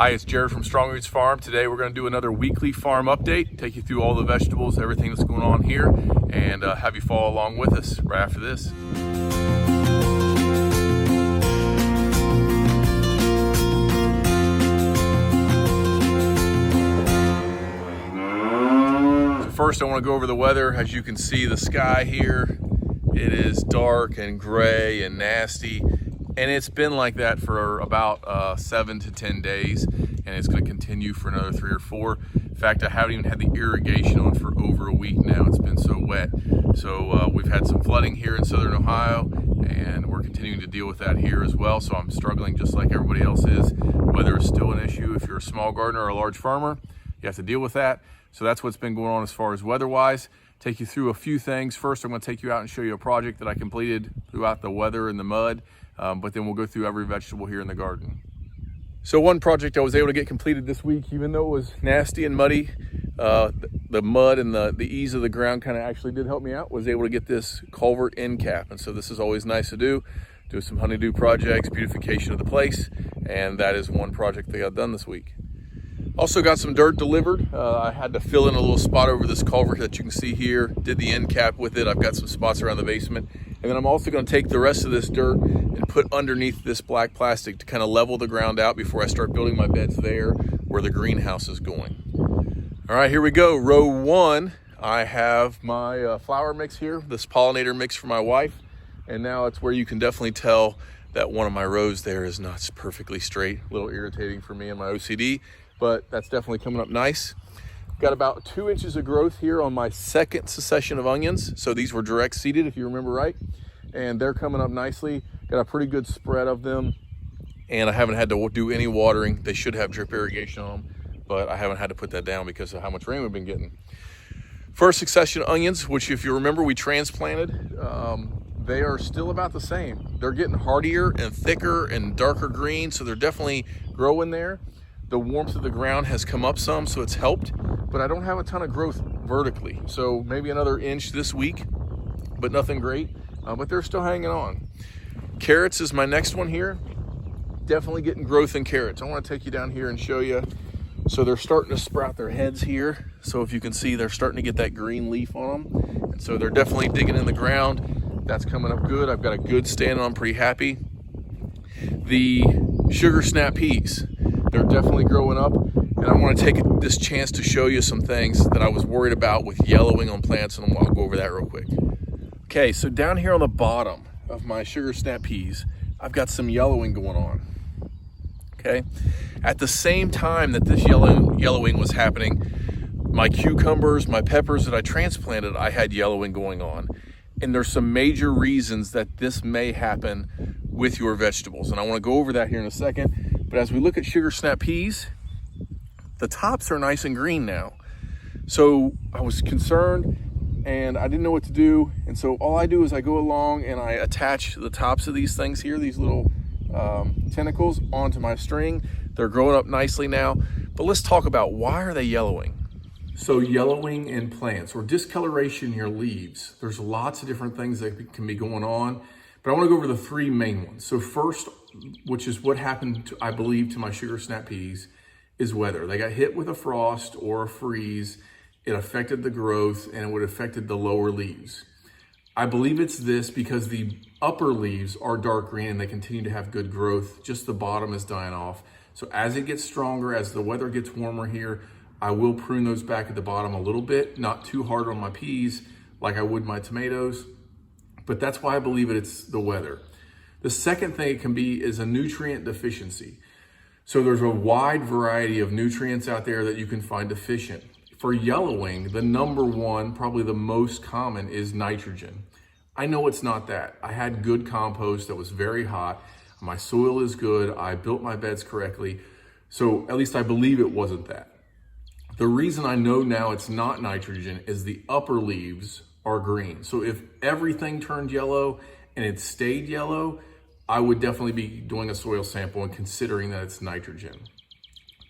Hi, it's Jared from Strong Roots Farm. Today we're going to do another weekly farm update, take you through all the vegetables, everything that's going on here, and have you follow along with us right after this. So first I want to go over the weather. As you can see, the sky here, it is dark and gray and nasty. And it's been like that for about 7 to 10 days, and it's going to continue for another 3 or 4. In fact, I haven't even had the irrigation on for over a week now. It's been so wet. So we've had some flooding here in southern Ohio, and we're continuing to deal with that here as well. So I'm struggling just like everybody else is. Weather is still an issue. If you're a small gardener or a large farmer, you have to deal with that. So that's what's been going on as far as weather-wise. Take you through a few things. First, I'm going to take you out and show you a project that I completed throughout the weather and the mud. But then we'll go through every vegetable here in the garden. So one project I was able to get completed this week, even though it was nasty and muddy, the mud and the ease of the ground kind of actually did help me out, was able to get this culvert end cap. And so this is always nice to do some honeydew projects, beautification of the place. And that is one project that got done this week. Also got some dirt delivered. I had to fill in a little spot over this culvert that you can see here. Did the end cap with it. I've got some spots around the basement. And then I'm also going to take the rest of this dirt and put underneath this black plastic to kind of level the ground out before I start building my beds there where the greenhouse is going. All right, here we go. Row 1, I have my flower mix here, this pollinator mix for my wife. And now it's where you can definitely tell that one of my rows there is not perfectly straight. A little irritating for me and my OCD, but that's definitely coming up nice. Got about 2 inches of growth here on my second succession of onions. So these were direct seeded, if you remember right. And they're coming up nicely. Got a pretty good spread of them. And I haven't had to do any watering. They should have drip irrigation on them, but I haven't had to put that down because of how much rain we've been getting. First succession of onions, which if you remember, we transplanted. They are still about the same. They're getting hardier and thicker and darker green. So they're definitely growing there. The warmth of the ground has come up some, so it's helped, but I don't have a ton of growth vertically. So maybe another inch this week, but nothing great, but they're still hanging on. Carrots is my next one here. Definitely getting growth in carrots. I want to take you down here and show you. So they're starting to sprout their heads here. So if you can see, they're starting to get that green leaf on them. And so they're definitely digging in the ground. That's coming up good. I've got a good stand on, pretty happy. The sugar snap peas, they're definitely growing up, and I want to take this chance to show you some things that I was worried about with yellowing on plants, and I'll go over that real quick. Okay, so down here on the bottom of my sugar snap peas, I've got some yellowing going on. Okay, at the same time that this yellowing was happening, my cucumbers, my peppers that I transplanted, I had yellowing going on. And there's some major reasons that this may happen with your vegetables, and I want to go over that here in a second. But as we look at sugar snap peas, the tops are nice and green now. So I was concerned and I didn't know what to do. And so all I do is I go along and I attach the tops of these things here, these little tentacles, onto my string. They're growing up nicely now. But let's talk about, why are they yellowing? So yellowing in plants or discoloration in your leaves, there's lots of different things that can be going on. But I want to go over the 3 main ones. So first, which is what happened, to, I believe, to my sugar snap peas, is weather. They got hit with a frost or a freeze. It affected the growth and it would have affected the lower leaves. I believe it's this because the upper leaves are dark green and they continue to have good growth. Just the bottom is dying off. So as it gets stronger, as the weather gets warmer here, I will prune those back at the bottom a little bit, not too hard on my peas like I would my tomatoes. But that's why I believe it's the weather. The second thing it can be is a nutrient deficiency. So there's a wide variety of nutrients out there that you can find deficient. For yellowing, the number one, probably the most common, is nitrogen. I know it's not that. I had good compost that was very hot. My soil is good. I built my beds correctly. So at least I believe it wasn't that. The reason I know now it's not nitrogen is the upper leaves are green. So if everything turned yellow and it stayed yellow, I would definitely be doing a soil sample and considering that it's nitrogen.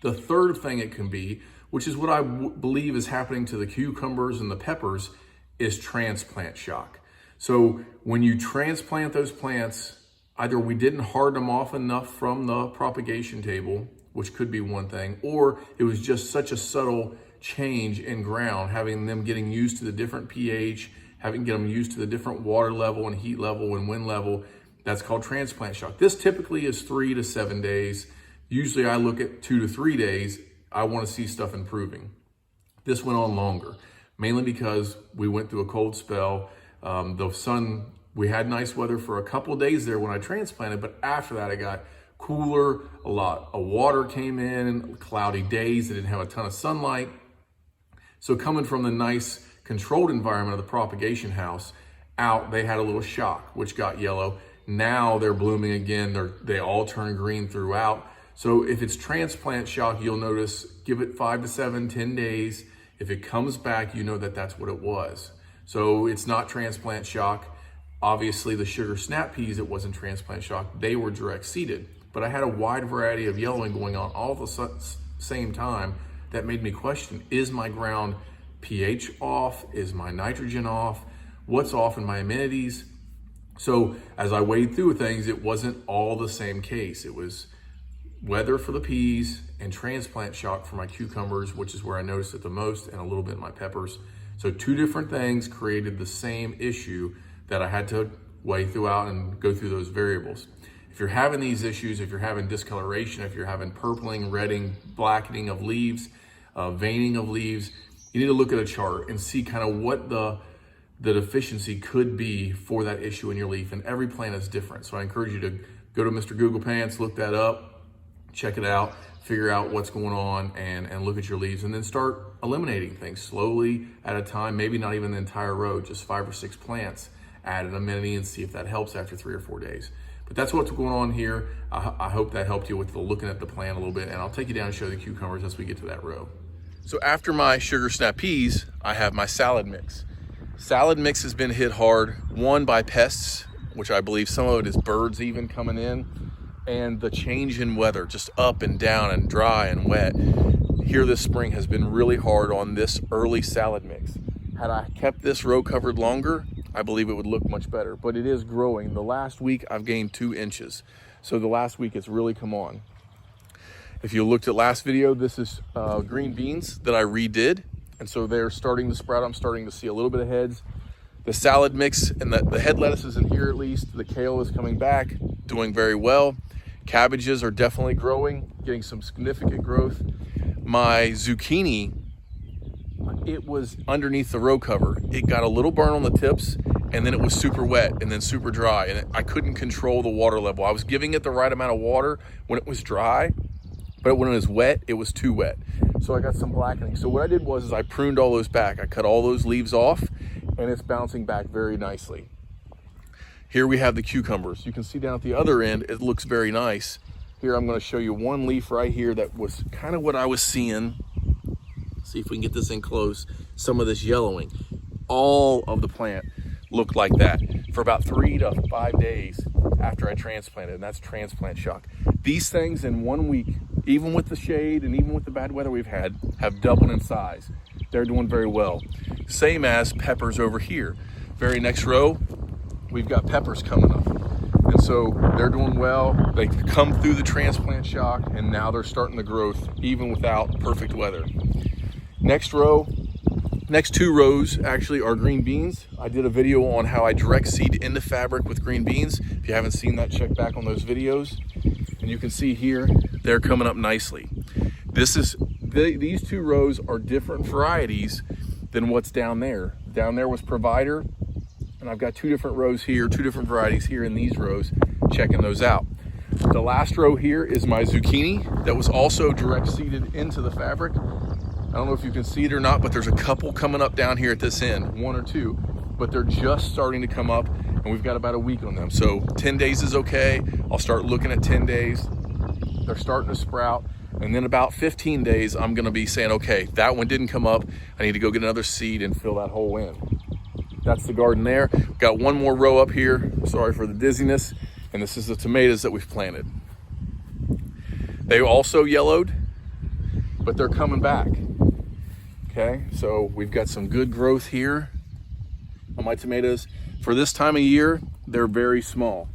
The third thing it can be, which is what I believe is happening to the cucumbers and the peppers, is transplant shock. So when you transplant those plants, either we didn't harden them off enough from the propagation table, which could be one thing, or it was just such a subtle change in ground, having them getting used to the different pH, having get them used to the different water level and heat level and wind level. That's called transplant shock. This typically is 3 to 7 days. Usually I look at 2 to 3 days. I want to see stuff improving. This went on longer, mainly because we went through a cold spell. The sun, we had nice weather for a couple of days there when I transplanted, but after that it got cooler, a lot of water came in, cloudy days, it didn't have a ton of sunlight. So coming from the nice controlled environment of the propagation house out, they had a little shock, which got yellow. Now they're blooming again. They all turn green throughout. So if it's transplant shock, you'll notice, give it 5 to 7, 10 days. If it comes back, you know that that's what it was. So it's not transplant shock. Obviously the sugar snap peas, it wasn't transplant shock. They were direct seeded, but I had a wide variety of yellowing going on all at the same time that made me question, is my ground pH off? Is my nitrogen off? What's off in my amenities? So as I weighed through things, it wasn't all the same case. It was weather for the peas and transplant shock for my cucumbers, which is where I noticed it the most, and a little bit in my peppers. So two different things created the same issue that I had to weigh throughout and go through those variables. If you're having these issues, if you're having discoloration, if you're having purpling, redding, blackening of leaves, veining of leaves, you need to look at a chart and see kind of what the deficiency could be for that issue in your leaf. And every plant is different. So I encourage you to go to Mr. Google Pants, look that up, check it out, figure out what's going on, and look at your leaves, and then start eliminating things slowly at a time, maybe not even the entire row, just 5 or 6 plants, add an amenity and see if that helps after 3 or 4 days. But that's what's going on here. I hope that helped you with the looking at the plant a little bit, and I'll take you down and show the cucumbers as we get to that row. So after my sugar snap peas, I have my salad mix. Salad mix has been hit hard, one by pests, which I believe some of it is birds even coming in, and the change in weather, just up and down and dry and wet here this spring has been really hard on this early salad mix. Had I kept this row covered longer, I believe it would look much better, but it is growing. The last week I've gained 2 inches. So the last week it's really come on. If you looked at last video, this is green beans that I redid. And so they're starting to sprout. I'm starting to see a little bit of heads. The salad mix and the head lettuces in here, at least, the kale is coming back, doing very well. Cabbages are definitely growing, getting some significant growth. My zucchini, it was underneath the row cover. It got a little burn on the tips, and then it was super wet and then super dry, and I couldn't control the water level. I was giving it the right amount of water when it was dry, but when it was wet, it was too wet. So I got some blackening. So what I did was I pruned all those back. I cut all those leaves off, and it's bouncing back very nicely. Here we have the cucumbers. You can see down at the other end, it looks very nice. Here I'm gonna show you one leaf right here that was kind of what I was seeing. See if we can get this in close. Some of this yellowing. All of the plant looked like that for about 3 to 5 days after I transplanted, and that's transplant shock. These things in 1 week, even with the shade and even with the bad weather we've had, have doubled in size. They're doing very well. Same as peppers over here. Very next row, we've got peppers coming up. And so they're doing well. They come through the transplant shock, and now they're starting the growth even without perfect weather. Next row, next 2 rows actually are green beans. I did a video on how I direct seed into fabric with green beans. If you haven't seen that, check back on those videos. And you can see here, they're coming up nicely. These 2 rows are different varieties than what's down there. Down there was Provider, and I've got 2 different rows here, 2 different varieties here in these rows, checking those out. The last row here is my zucchini that was also direct seeded into the fabric. I don't know if you can see it or not, but there's a couple coming up down here at this end, 1 or 2, but they're just starting to come up, and we've got about a week on them. So 10 days is okay. I'll start looking at 10 days. They're starting to sprout. And then about 15 days, I'm gonna be saying, okay, that one didn't come up. I need to go get another seed and fill that hole in. That's the garden there. Got 1 more row up here. Sorry for the dizziness. And this is the tomatoes that we've planted. They also yellowed, but they're coming back. Okay, so we've got some good growth here on my tomatoes. For this time of year, they're very small.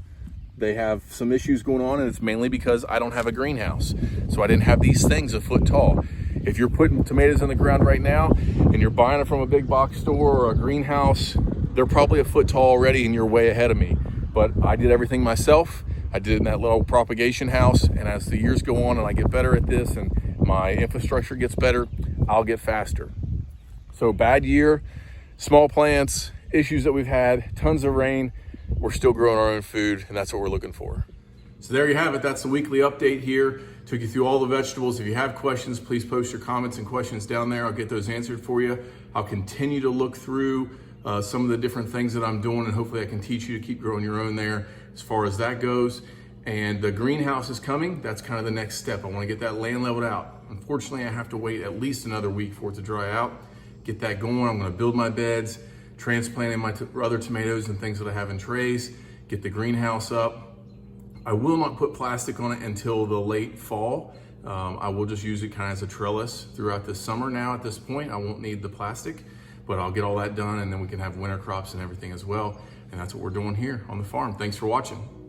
they have some issues going on, and it's mainly because I don't have a greenhouse. So I didn't have these things a foot tall. If you're putting tomatoes in the ground right now and you're buying it from a big box store or a greenhouse, they're probably a foot tall already and you're way ahead of me. But I did everything myself. I did it in that little propagation house, and as the years go on and I get better at this and my infrastructure gets better, I'll get faster. So bad year, small plants, issues that we've had, tons of rain, we're still growing our own food, and that's what we're looking for. So there you have it. That's the weekly update here. Took you through all the vegetables. If you have questions, please post your comments and questions down there. I'll get those answered for you. I'll continue to look through some of the different things that I'm doing, and hopefully I can teach you to keep growing your own there as far as that goes. And the greenhouse is coming. That's kind of the next step. I want to get that land leveled out. Unfortunately, I have to wait at least another week for it to dry out. Get that going. I'm going to build my beds, transplanting my other tomatoes and things that I have in trays, get the greenhouse up. I will not put plastic on it until the late fall. I will just use it kind of as a trellis throughout the summer now at this point. I won't need the plastic, but I'll get all that done, and then we can have winter crops and everything as well. And that's what we're doing here on the farm. Thanks for watching.